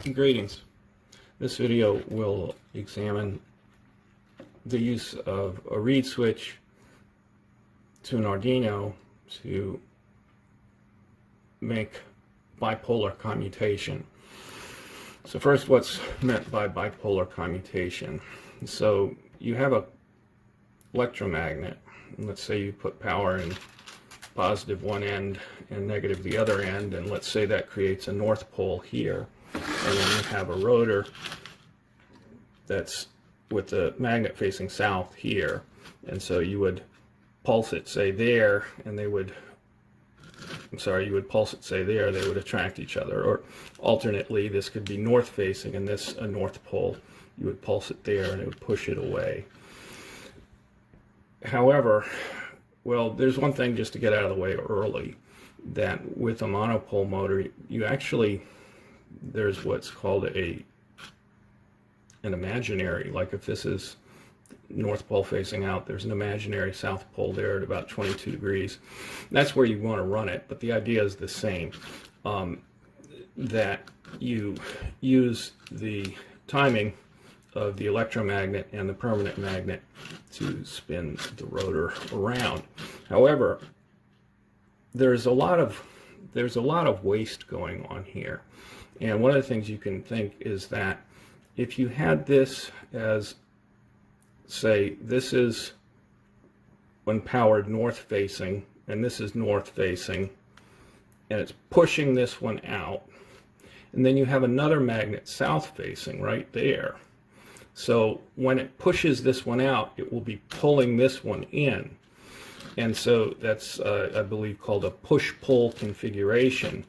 Greetings. This video will examine the use of a reed switch to an Arduino to make bipolar commutation. So first, what's meant by bipolar commutation? So you have a electromagnet, and let's say you put power in positive one end and negative the other end, and let's say that creates a north pole here. And then you have a rotor that's with the magnet facing south here, and so you would pulse it, say there, and they would, you would pulse it, say there, they would attract each other. Or alternately, this could be north facing and this a north pole. You would pulse it there and it would push it away. However, well, there's one thing just to get out of the way early, that with a monopole motor, you actually, there's what's called an imaginary, like if this is north pole facing out, there's an imaginary south pole there at about 22 degrees. That's where you want to run it, but the idea is the same, that you use the timing of the electromagnet and the permanent magnet to spin the rotor around. However, there's a lot of waste going on here. And one of the things you can think is that if you had this as, say, this is when powered north facing, and this is north facing, and it's pushing this one out, and then you have another magnet south facing right there. So when it pushes this one out, it will be pulling this one in. And so that's, I believe, called a push-pull configuration.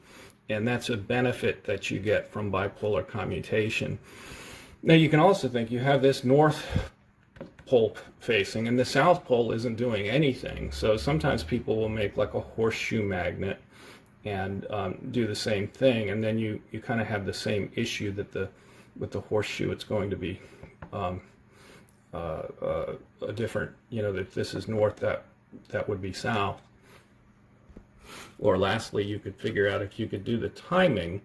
And that's a benefit that you get from bipolar commutation. Now you can also think you have this north pole facing and the south pole isn't doing anything. So sometimes people will make like a horseshoe magnet and do the same thing, and then you kind of have the same issue that with the horseshoe, it's going to be a different, that this is north, that would be south. Or lastly, you could figure out if you could do the timing,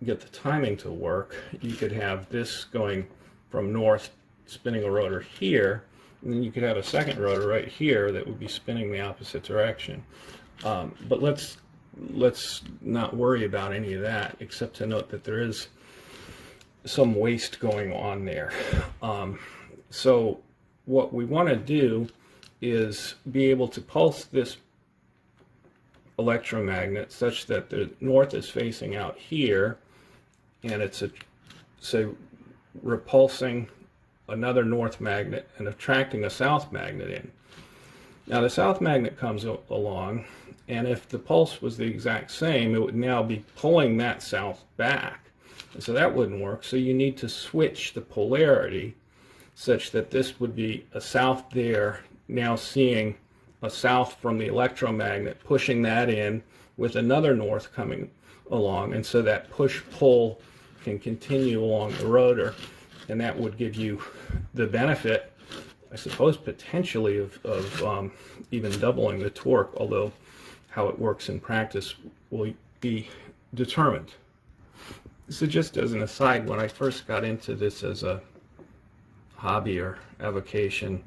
get the timing to work, you could have this going from north, spinning a rotor here, and then you could have a second rotor right here that would be spinning the opposite direction. But let's not worry about any of that, except to note that there is some waste going on there. So what we want to do is be able to pulse this electromagnet such that the north is facing out here, and it's repulsing another north magnet and attracting a south magnet in. Now the south magnet comes along, and if the pulse was the exact same, it would now be pulling that south back, and so that wouldn't work. So you need to switch the polarity such that this would be a south there, now seeing a south from the electromagnet, pushing that in with another north coming along, and so that push-pull can continue along the rotor, and that would give you the benefit, I suppose, potentially of even doubling the torque, although how it works in practice will be determined. So just as an aside, when I first got into this as a hobby or avocation,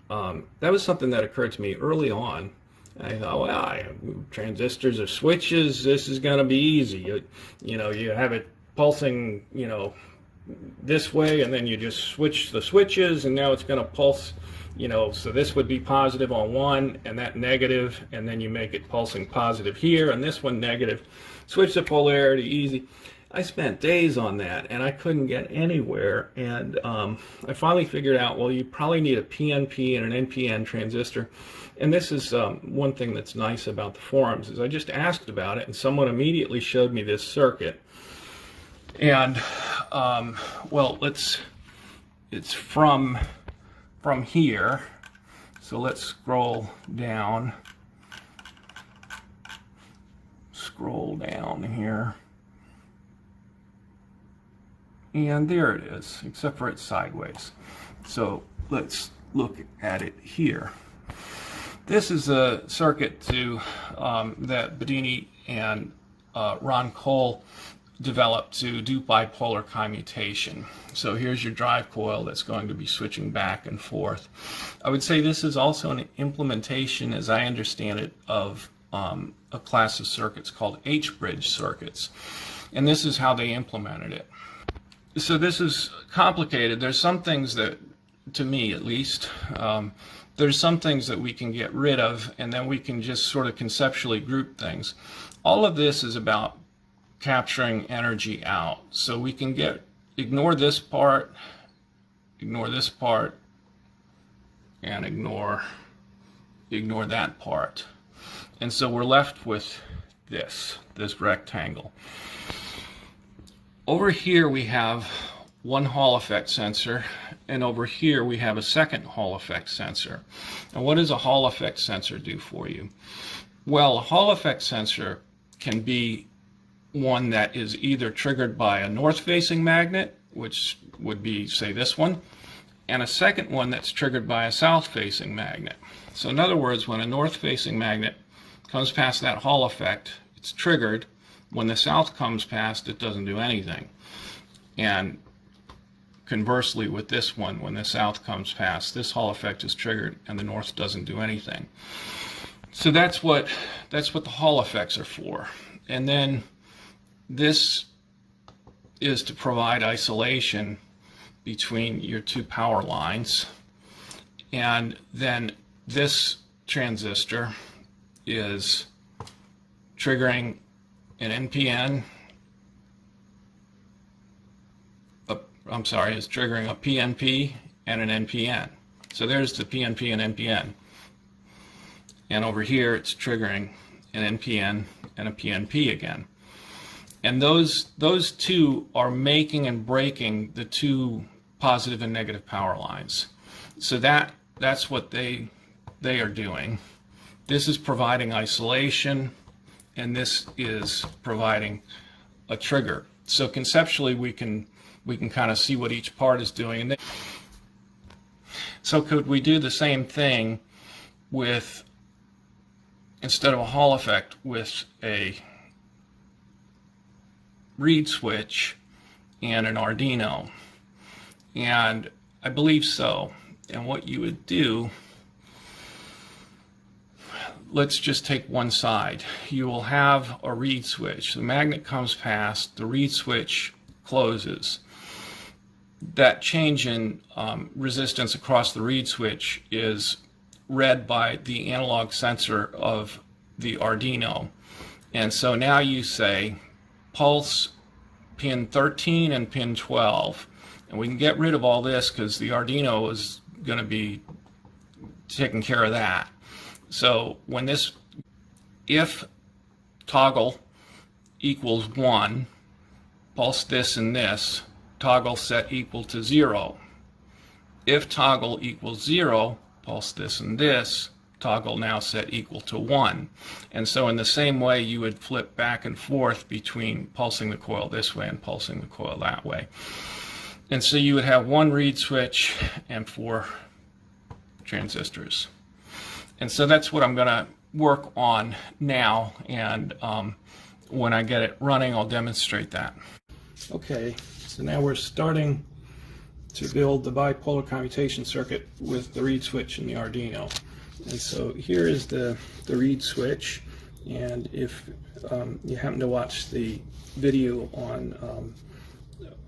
that was something that occurred to me early on. I thought, well, transistors or switches, this is going to be easy. You have it pulsing, this way, and then you just switch the switches, and now it's going to pulse, so this would be positive on one, and that negative, and then you make it pulsing positive here, and this one negative. Switch the polarity, easy. I spent days on that, and I couldn't get anywhere, and I finally figured out, well, you probably need a PNP and an NPN transistor. And this is one thing that's nice about the forums, is I just asked about it, and someone immediately showed me this circuit. And well, it's from here, so let's scroll down here. And there it is, except for it's sideways. So let's look at it here. This is a circuit that Bedini and Ron Cole developed to do bipolar commutation. So here's your drive coil that's going to be switching back and forth. I would say this is also an implementation, as I understand it, of a class of circuits called H-bridge circuits. And this is how they implemented it. So this is complicated. There's some things that, to me at least, there's some things that we can get rid of, and then we can just sort of conceptually group things. All of this is about capturing energy out. So we can ignore this part, and ignore that part. And so we're left with this rectangle. Over here we have one Hall effect sensor, and over here we have a second Hall effect sensor. And what does a Hall effect sensor do for you? Well, a Hall effect sensor can be one that is either triggered by a north-facing magnet, which would be, say, this one, and a second one that's triggered by a south-facing magnet. So in other words, when a north-facing magnet comes past that Hall effect, it's triggered. When the south comes past, it doesn't do anything. And conversely with this one, when the south comes past, this Hall effect is triggered and the north doesn't do anything. So that's what the Hall effects are for. And then this is to provide isolation between your two power lines. And then this transistor is triggering an NPN, is triggering a PNP and an NPN. So there's the PNP and NPN. And over here it's triggering an NPN and a PNP again. And those two are making and breaking the two positive and negative power lines. So that's what they are doing. This is providing isolation, and this is providing a trigger. So conceptually we can kind of see what each part is doing. So could we do the same thing with, instead of a Hall effect, with a reed switch and an Arduino? And I believe so. And what you would do, let's just take one side. You will have a reed switch. The magnet comes past, the reed switch closes. That change in resistance across the reed switch is read by the analog sensor of the Arduino. And so now you say pulse pin 13 and pin 12. And we can get rid of all this because the Arduino is going to be taking care of that. So when this, if toggle equals 1, pulse this and this, toggle set equal to 0. If toggle equals 0, pulse this and this, toggle now set equal to 1. And so in the same way you would flip back and forth between pulsing the coil this way and pulsing the coil that way. And so you would have one reed switch and 4 transistors. And so that's what I'm going to work on now, and when I get it running I'll demonstrate that. Okay, so now we're starting to build the bipolar commutation circuit with the reed switch and the Arduino. And so here is the reed switch, and if you happen to watch the video on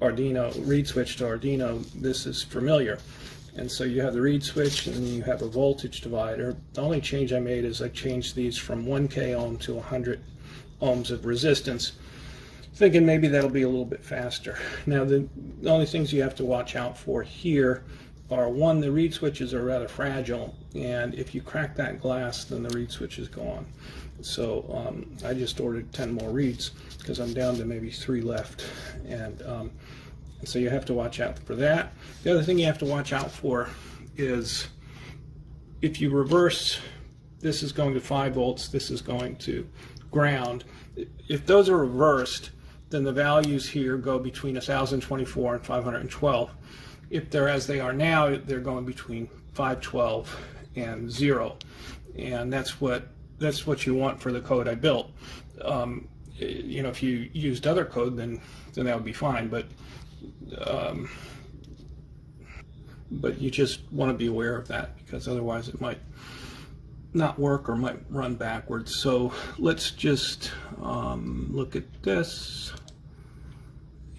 Arduino, reed switch to Arduino, this is familiar. And so you have the reed switch and you have a voltage divider. The only change I made is I changed these from 1k ohm to 100 ohms of resistance, thinking maybe that'll be a little bit faster. Now the only things you have to watch out for here are, one, the reed switches are rather fragile, and if you crack that glass then the reed switch is gone. So I just ordered 10 more reeds because I'm down to maybe 3 left, and so you have to watch out for that. The other thing you have to watch out for is if you reverse, this is going to 5 volts, this is going to ground. If those are reversed, then the values here go between 1024 and 512. If they're as they are now, they're going between 512 and 0. And that's what you want for the code I built. you know, if you used other code, then that would be fine. But you just want to be aware of that, because otherwise it might not work or might run backwards. So let's just look at this,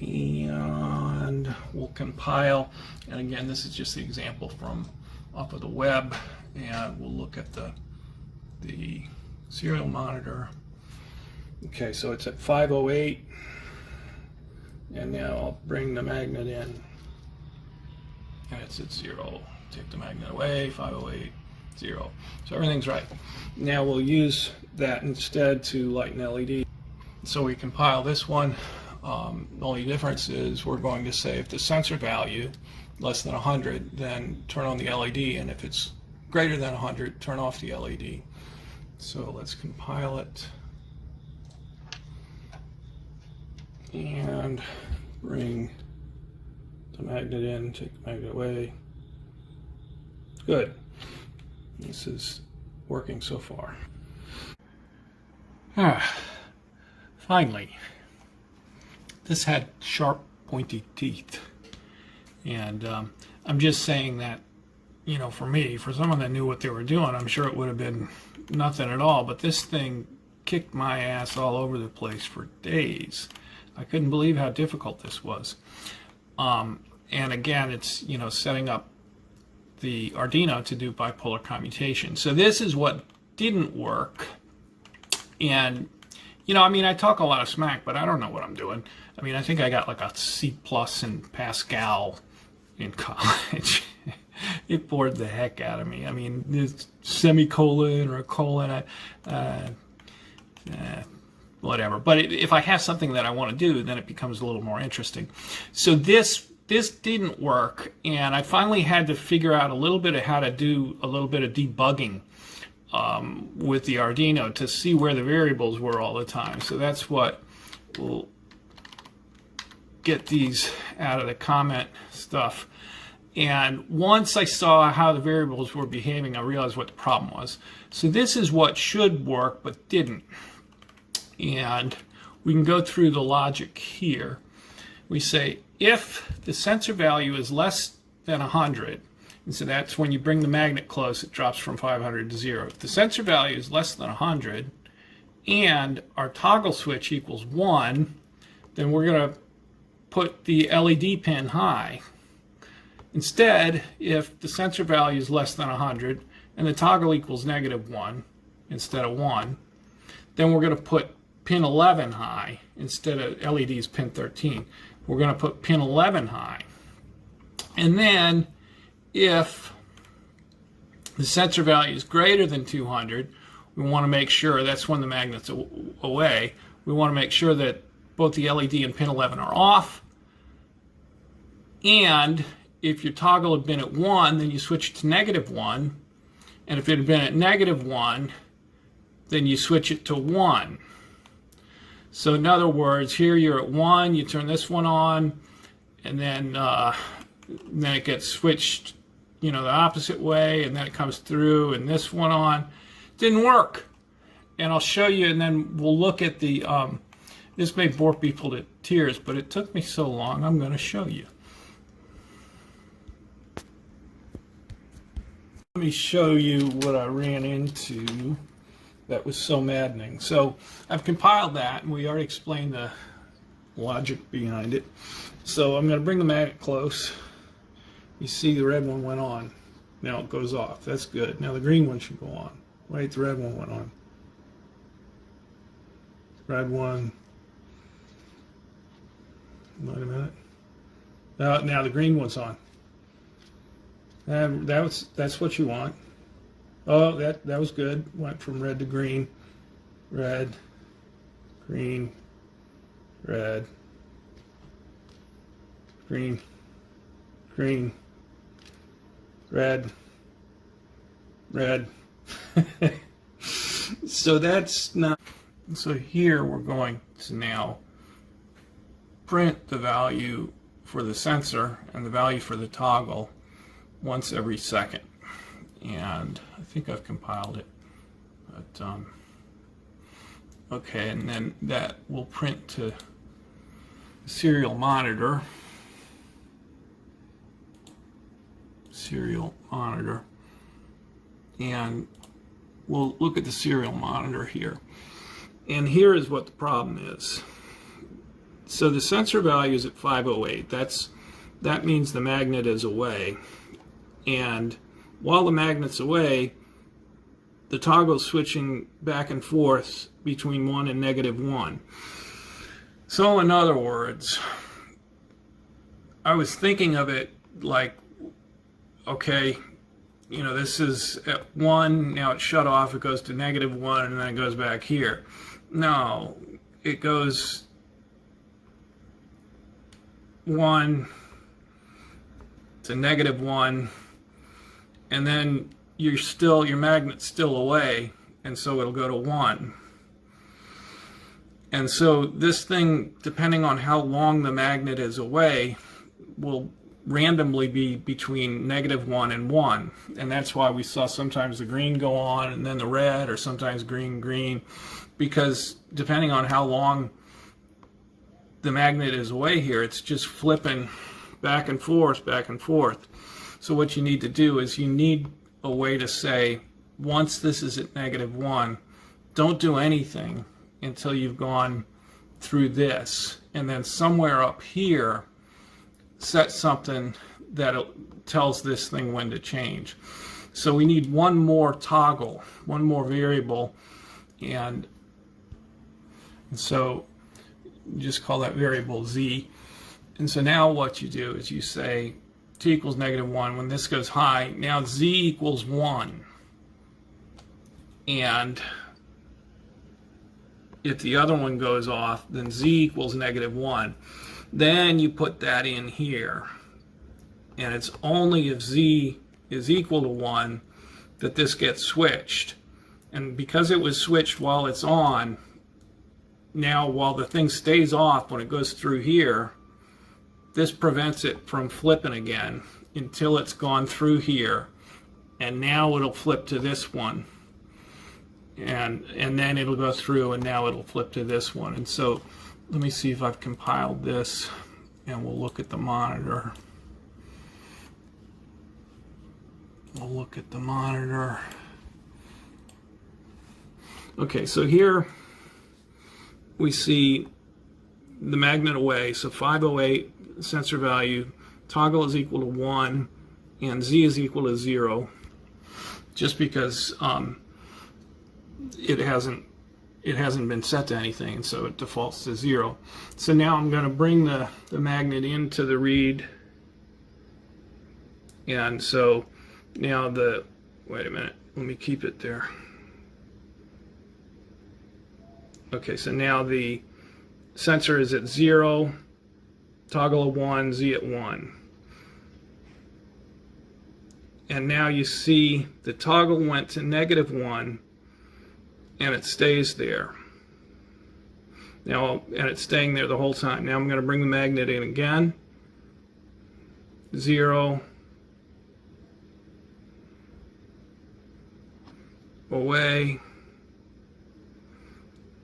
and we'll compile. And again, this is just the example from off of the web, and we'll look at the serial monitor. Okay, so it's at 508, and now I'll bring the magnet in, and it's at 0. Take the magnet away, 508, 0. So everything's right. Now we'll use that instead to light an LED. So we compile this one. The only difference is we're going to say if the sensor value less than 100, then turn on the LED, and if it's greater than 100, turn off the LED. So let's compile it and bring the magnet in, take the magnet away. Good. This is working so far. Finally, this had sharp, pointy teeth. And I'm just saying that, you know, for me, for someone that knew what they were doing, I'm sure it would have been nothing at all. But this thing kicked my ass all over the place for days. I couldn't believe how difficult this was. And again, it's, you know, setting up the Arduino to do bipolar commutation. So this is what didn't work. And, you know, I mean, I talk a lot of smack, but I don't know what I'm doing. I mean, I think I got like a C+ in Pascal in college. It bored the heck out of me. I mean, this semicolon or a colon, whatever. But if I have something that I want to do, then it becomes a little more interesting. So this didn't work, and I finally had to figure out a little bit of how to do a little bit of debugging with the Arduino to see where the variables were all the time. So that's what we'll get these out of the comment stuff. And once I saw how the variables were behaving, I realized what the problem was. So this is what should work but didn't. And we can go through the logic here. We say if the sensor value is less than 100, and so that's when you bring the magnet close, it drops from 500 to 0. If the sensor value is less than 100 and our toggle switch equals 1, then we're going to put the LED pin high. Instead, if the sensor value is less than 100 and the toggle equals -1 instead of 1, then we're going to put pin 11 high instead of LED's pin 13. We're going to put pin 11 high. And then if the sensor value is greater than 200, we want to make sure, that's when the magnet's away, we want to make sure that both the LED and pin 11 are off. And if your toggle had been at 1, then you switch to -1. And if it had been at -1, then you switch it to 1. So in other words, here you're at 1, you turn this one on, and then it gets switched, you know, the opposite way, and then it comes through, and this one on. Didn't work. And I'll show you, and then we'll look at the, this may bore people to tears, but it took me so long, I'm going to show you. Let me show you what I ran into that was so maddening. So I've compiled that, and we already explained the logic behind it. So I'm going to bring the magnet close. You see the red one went on. Now it goes off. That's good. Now the green one should go on. Wait, the red one went on. Red one. Wait a minute. Now the green one's on. That's what you want. Oh, that was good. Went from red to green. Red, green, red, green, green, red, red. So that's not. So here we're going to now print the value for the sensor and the value for the toggle once every second. And I think I've compiled it, but Okay, and then that will print to the serial monitor. And we'll look at the serial monitor here. And here is what the problem is. So the sensor value is at 508. That means the magnet is away. And while the magnet's away, the toggle's switching back and forth between 1 and -1. So in other words, I was thinking of it like, okay, you know, this is at 1, now it's shut off, it goes to -1, and then it goes back here. No, it goes 1 to -1, and then your magnet's still away, and so it'll go to 1. And so this thing, depending on how long the magnet is away, will randomly be between -1 and 1. And that's why we saw sometimes the green go on and then the red, or sometimes green, because depending on how long the magnet is away here, it's just flipping back and forth. So what you need to do is you need a way to say, once this is at -1, don't do anything until you've gone through this, and then somewhere up here set something that tells this thing when to change. So we need one more toggle, one more variable, and so you just call that variable Z. And so now what you do is you say t equals -1. When this goes high, now Z equals 1. And if the other one goes off, then Z equals -1. Then you put that in here. And it's only if Z is equal to 1 that this gets switched. And because it was switched while it's on, now while the thing stays off when it goes through here, this prevents it from flipping again until it's gone through here. And now it'll flip to this one. And then it'll go through, and now it'll flip to this one. And so let me see if I've compiled this, and we'll look at the monitor. Okay, so here we see the magnet away, so 508 sensor value, toggle is equal to 1, and Z is equal to 0, just because it hasn't been set to anything, and so it defaults to 0. So now I'm going to bring the magnet into the read, and so now wait a minute, let me keep it there. Okay, so now the sensor is at 0, toggle at 1, Z at 1. And now you see the toggle went to -1, and it stays there. Now, and it's staying there the whole time. Now I'm going to bring the magnet in again. 0, away.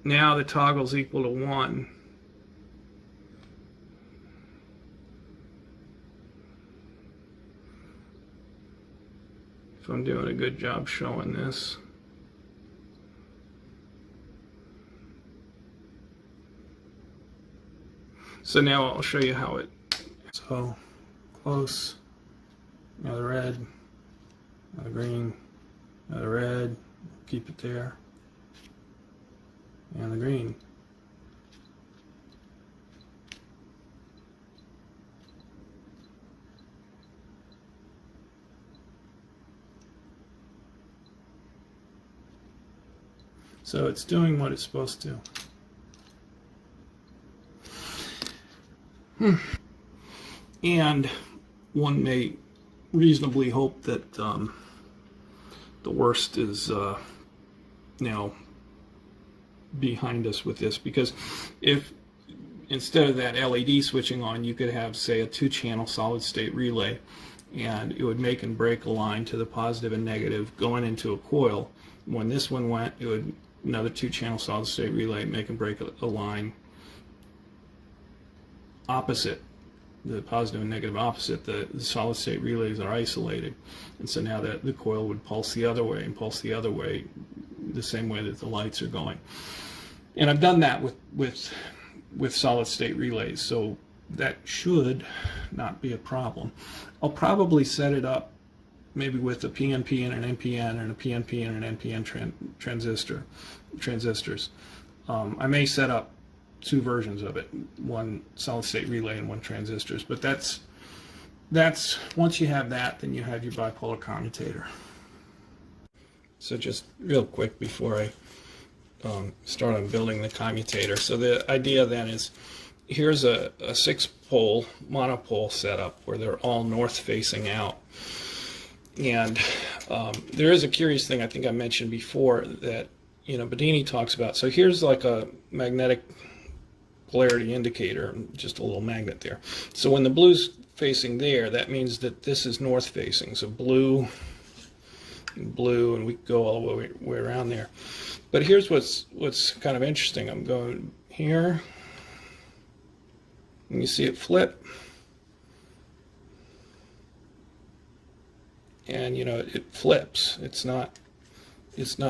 Now the toggle's equal to 1. If I'm doing a good job showing this. So now I'll show you how it, so close, now the red, now the green, now the red, keep it there, and the green. So it's doing what it's supposed to. And one may reasonably hope that the worst is now behind us with this, because if instead of that LED switching on, you could have, say, a 2-channel solid-state relay, and it would make and break a line to the positive and negative going into a coil. When this one went, it would another 2-channel solid-state relay, make and break a line opposite, the positive and negative opposite. The solid-state relays are isolated, and so now that the coil would pulse the other way and pulse the other way, the same way that the lights are going. And I've done that with solid-state relays, so that should not be a problem. I'll probably set it up maybe with a PNP and an NPN, and a PNP and an NPN transistors. I may set up 2 versions of it, one solid-state relay and one transistors, but that's once you have that, then you have your bipolar commutator. So just real quick before I start on building the commutator. So the idea then is, here's a 6-pole monopole setup where they're all north facing out. And there is a curious thing I think I mentioned before that, you know, Bedini talks about. So here's like a magnetic polarity indicator, just a little magnet there. So when the blue's facing there, that means that this is north facing. So blue, and we go all the way around there. But here's what's kind of interesting. I'm going here, and you see it flip. And you know, it flips. It's not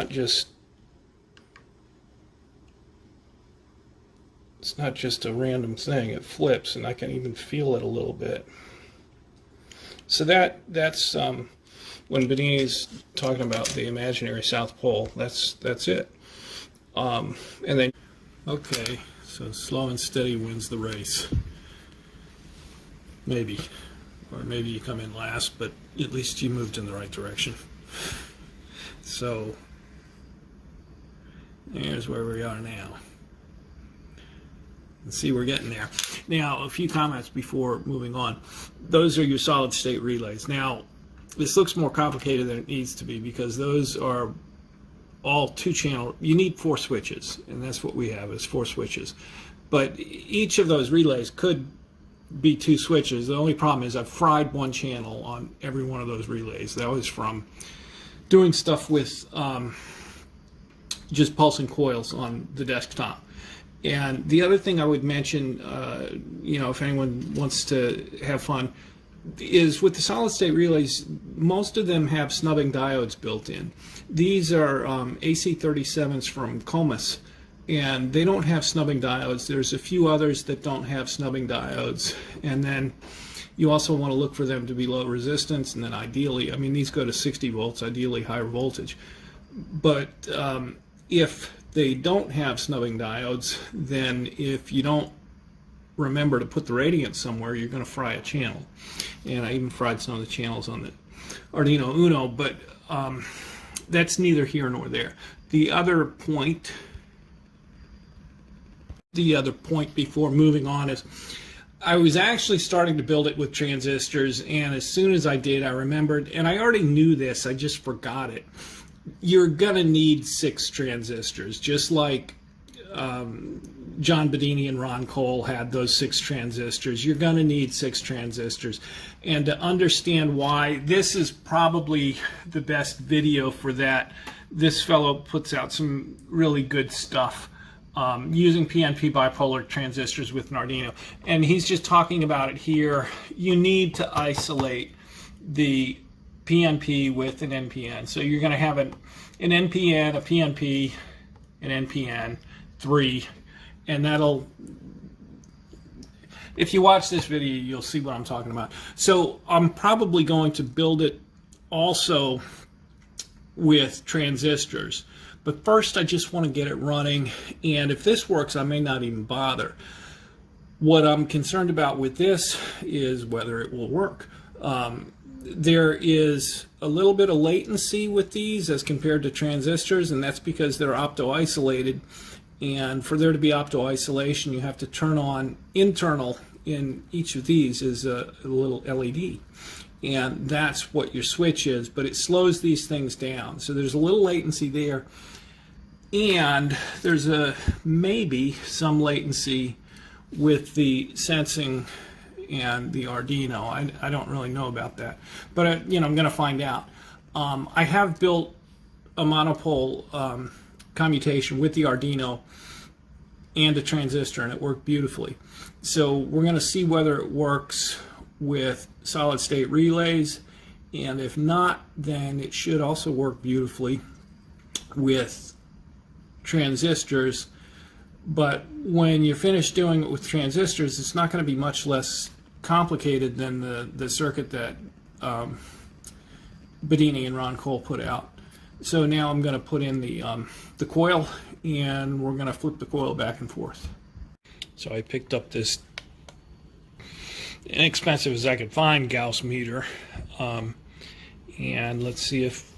just a random thing. It flips, and I can even feel it a little bit. So that's when Bedini's talking about the imaginary South Pole. That's it. And then, okay, so slow and steady wins the race. Maybe. Or maybe you come in last, but at least you moved in the right direction. So here's where we are now. See, we're getting there. Now, a few comments before moving on. Those are your solid-state relays. Now, this looks more complicated than it needs to be because those are all 2-channel. You need 4 switches, and that's what we have, is 4 switches. But each of those relays could be 2 switches. The only problem is I've fried 1 channel on every one of those relays. That was from doing stuff with just pulsing coils on the desktop. And the other thing I would mention, you know, if anyone wants to have fun, is with the solid-state relays, most of them have snubbing diodes built in. These are AC37s from Comas, and they don't have snubbing diodes. There's a few others that don't have snubbing diodes, and then you also want to look for them to be low resistance, and then ideally, I mean, these go to 60 volts, ideally higher voltage. But if they don't have snubbing diodes, then if you don't remember to put the radiance somewhere, you're going to fry a channel. And I even fried some of the channels on the Arduino Uno, but that's neither here nor there. The other point before moving on is I was actually starting to build it with transistors, and as soon as I did, I remembered, and I already knew this, I just forgot it. You're going to need 6 transistors, just like John Bedini and Ron Cole had those 6 transistors. You're going to need 6 transistors. And to understand why, this is probably the best video for that. This fellow puts out some really good stuff using PNP bipolar transistors with an Arduino. And he's just talking about it here. You need to isolate the PNP with an NPN. So you're going to have an NPN, a PNP, an NPN, 3, and that'll, if you watch this video, you'll see what I'm talking about. So I'm probably going to build it also with transistors. But first, I just want to get it running, and if this works, I may not even bother. What I'm concerned about with this is whether it will work. There is a little bit of latency with these as compared to transistors, and that's because they're opto-isolated. And for there to be opto-isolation, you have to turn on internal in each of these is a little LED. And that's what your switch is, but it slows these things down. So there's a little latency there. And there's maybe some latency with the sensing and the Arduino. I don't really know about that, but you know, I'm going to find out. I have built a monopole commutation with the Arduino and a transistor, and it worked beautifully. So we're going to see whether it works with solid state relays, and if not, then it should also work beautifully with transistors. But when you're finished doing it with transistors, it's not going to be much less complicated than the circuit that Bedini and Ron Cole put out. So now I'm going to put in the coil, and we're going to flip the coil back and forth. So I picked up this inexpensive as I could find Gauss meter, and let's see if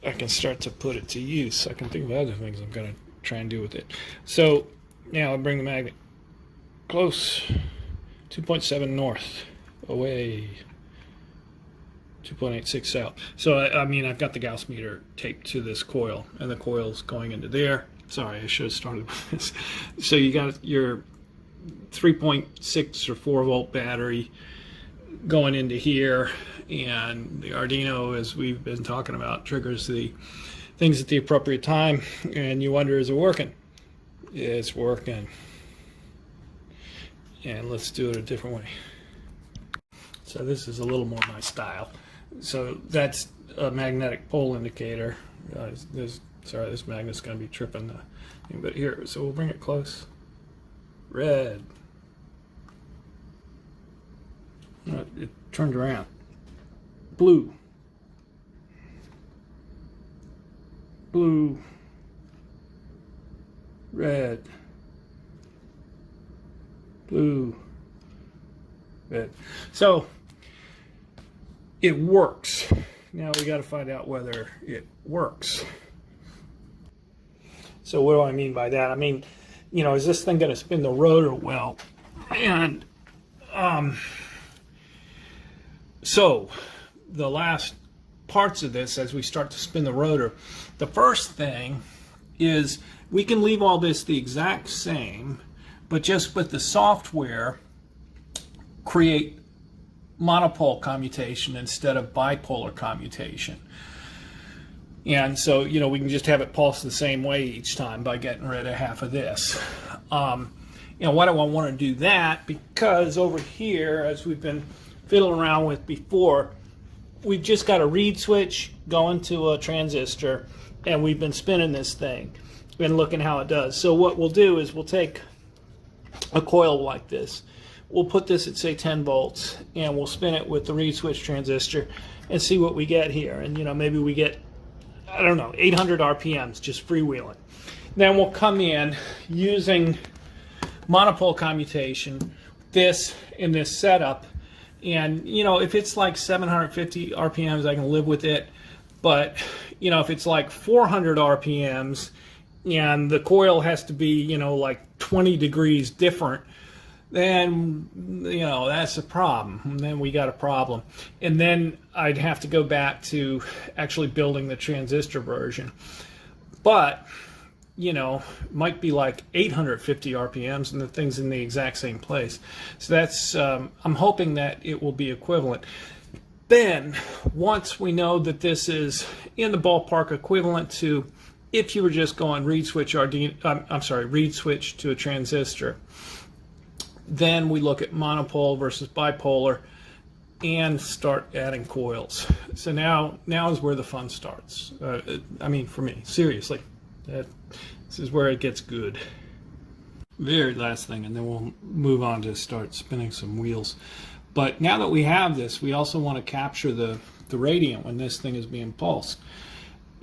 I can start to put it to use. I can think of other things I'm going to try and do with it. So now I'll bring the magnet close, 2.7 north, away, 2.86 south. So I mean, I've got the Gauss meter taped to this coil, and the coil's going into there. Sorry, I should have started with this. So you got your 3.6 or 4 volt battery going into here, and the Arduino, as we've been talking about, triggers the things at the appropriate time, and you wonder, is it working? It's working. And let's do it a different way. So this is a little more my style. So that's a magnetic pole indicator. Sorry, this magnet's going to be tripping the thing, but here, so we'll bring it close. Red. It turned around. Blue. Blue. Red. Blue. Red. So it works. Now we got to find out whether it works. So what do I mean by that? I mean, you know, is this thing going to spin the rotor well? And so the last parts of this, as we start to spin the rotor, the first thing is we can leave all this the exact same, but just with the software create monopole commutation instead of bipolar commutation. And so, you know, we can just have it pulse the same way each time by getting rid of half of this. You know, why do I want to do that? Because over here, as we've been fiddling around with before, we've just got a reed switch going to a transistor, and we've been spinning this thing and looking how it does. So what we'll do is we'll take a coil like this. We'll put this at, say, 10 volts, and we'll spin it with the reed switch transistor and see what we get here. And, you know, maybe we get, I don't know, 800 RPMs just freewheeling. Then we'll come in using monopole commutation, this in this setup. And, you know, if it's like 750 RPMs, I can live with it. But, you know, if it's like 400 RPMs and the coil has to be, you know, like 20 degrees different, then, you know, that's a problem. And then we got a problem. And then I'd have to go back to actually building the transistor version. But, you know, it might be like 850 RPMs and the thing's in the exact same place. So that's, I'm hoping that it will be equivalent. Then, once we know that this is in the ballpark equivalent to if you were just going reed switch reed switch to a transistor, then we look at monopole versus bipolar and start adding coils. So now is where the fun starts. I mean, for me, seriously, this is where it gets good. Very last thing, and then we'll move on to start spinning some wheels. But now that we have this, we also want to capture the radiant when this thing is being pulsed.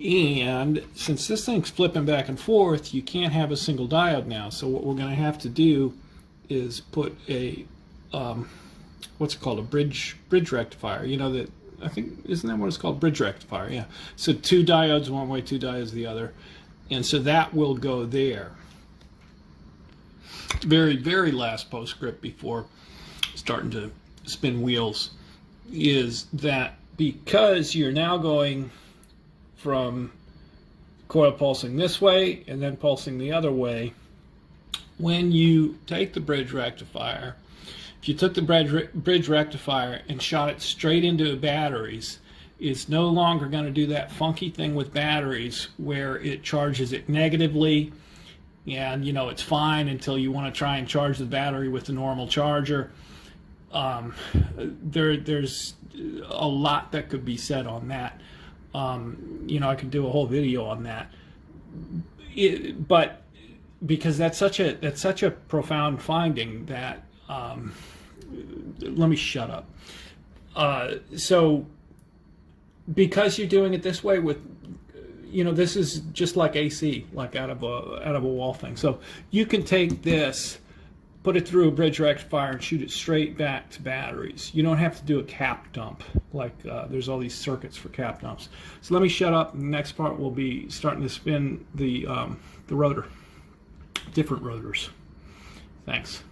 And since this thing's flipping back and forth, you can't have a single diode now. So what we're going to have to do is put a what's it called, a bridge rectifier. You know, that, I think, isn't that what it's called, bridge rectifier? Yeah. So 2 diodes one way, 2 diodes the other, and so that will go there. Very, very last postscript before starting to spin wheels is that because you're now going from coil pulsing this way and then pulsing the other way, when you take the bridge rectifier, if you took the bridge rectifier and shot it straight into batteries, It's no longer going to do that funky thing with batteries where it charges it negatively, and you know it's fine until you want to try and charge the battery with the normal charger. There's a lot that could be said on that. You know, I could do a whole video on that. But because that's such a profound finding that let me shut up. So because you're doing it this way with, you know, this is just like AC, like out of a wall thing. So you can take this, put it through a bridge rectifier, and shoot it straight back to batteries. You don't have to do a cap dump like there's all these circuits for cap dumps. So let me shut up. The next part will be starting to spin the rotor, different rotors. Thanks.